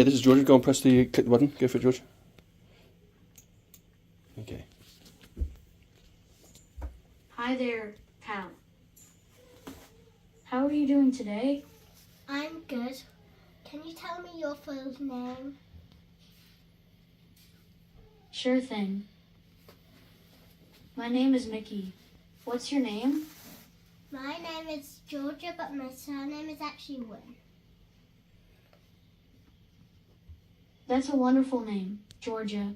This is Georgia. Go and press the click the button. Go for it, George. Okay. Hi there, pal. How are you doing today? I'm good. Can you tell me your full name? Sure thing. My name is Mickey. What's your name? My name is Georgia, but my surname is actually Wynn. That's a wonderful name, Georgia.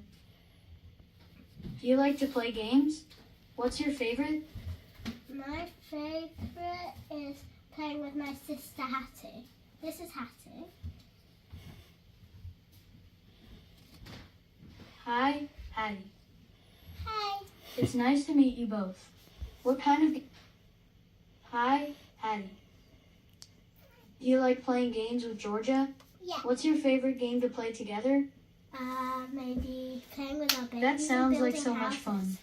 Do you like to play games? What's your favorite? My favourite is playing with my sister Hattie. This is Hattie. Hi, Hattie. Hey. It's nice to meet you both. What kind of... Hi, Hattie. Do you like playing games with Georgia? Yeah. What's your favorite game to play together? Maybe playing with our babies. That sounds and like building so much houses. fun.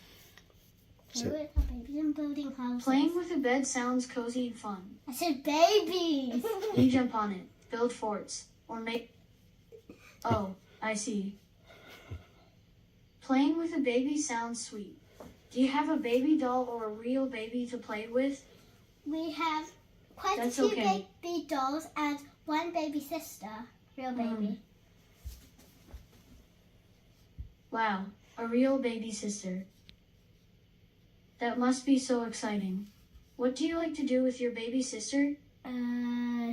Playing with our babies and building houses. Playing with a bed sounds cozy and fun. I said babies. You jump on it, build forts, or make... Oh, I see. Playing with a baby sounds sweet. Do you have a baby doll or a real baby to play with? We have quite That's a few okay. baby dolls and one baby sister, real baby. Wow, a real baby sister. That must be so exciting. What do you like to do with your baby sister?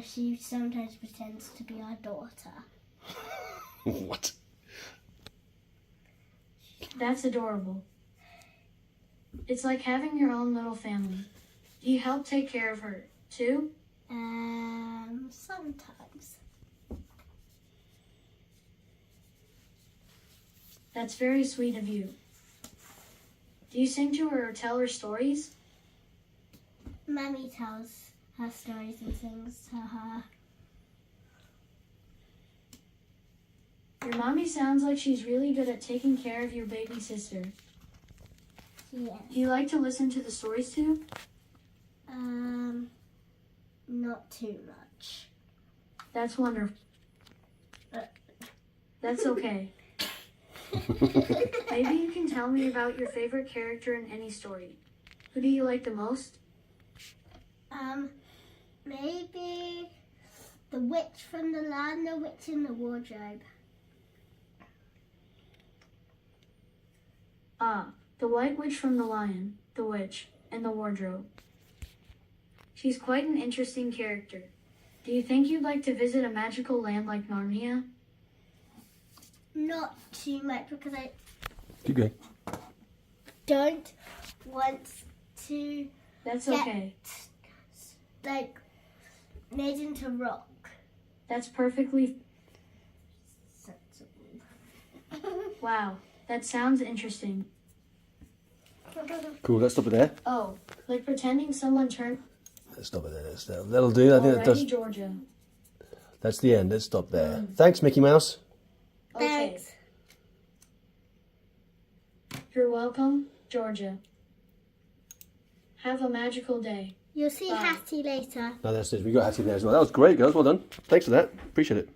She sometimes pretends to be our daughter. What? That's adorable. It's like having your own little family. Do you help take care of her, too? Sometimes. That's very sweet of you. Do you sing to her or tell her stories? Mummy tells her stories and sings to her. Your mommy sounds like she's really good at taking care of your baby sister. Yeah. Do you like to listen to the stories too? Not too much. That's wonderful. That's okay. Maybe you can tell me about your favorite character in any story. Who do you like the most? Maybe the witch from the land, the witch in the wardrobe. Ah, the White Witch from the Lion, the Witch, and the Wardrobe. She's quite an interesting character. Do you think you'd like to visit a magical land like Narnia? Not too much because I Keep going. don't want to That's get okay. made into rock. That's perfectly... Sensible. Wow, that sounds interesting. Cool. Let's stop it there. Oh, like pretending someone turned... Let's stop it there. That'll do. I think that Alrighty, does. Georgia. That's the end. Let's stop there. Thanks, Mickey Mouse. Okay. Thanks. You're welcome, Georgia. Have a magical day. You'll see Bye. Hattie later. No, that's it. We got Hattie there as well. That was great, girls. Well done. Thanks for that. Appreciate it.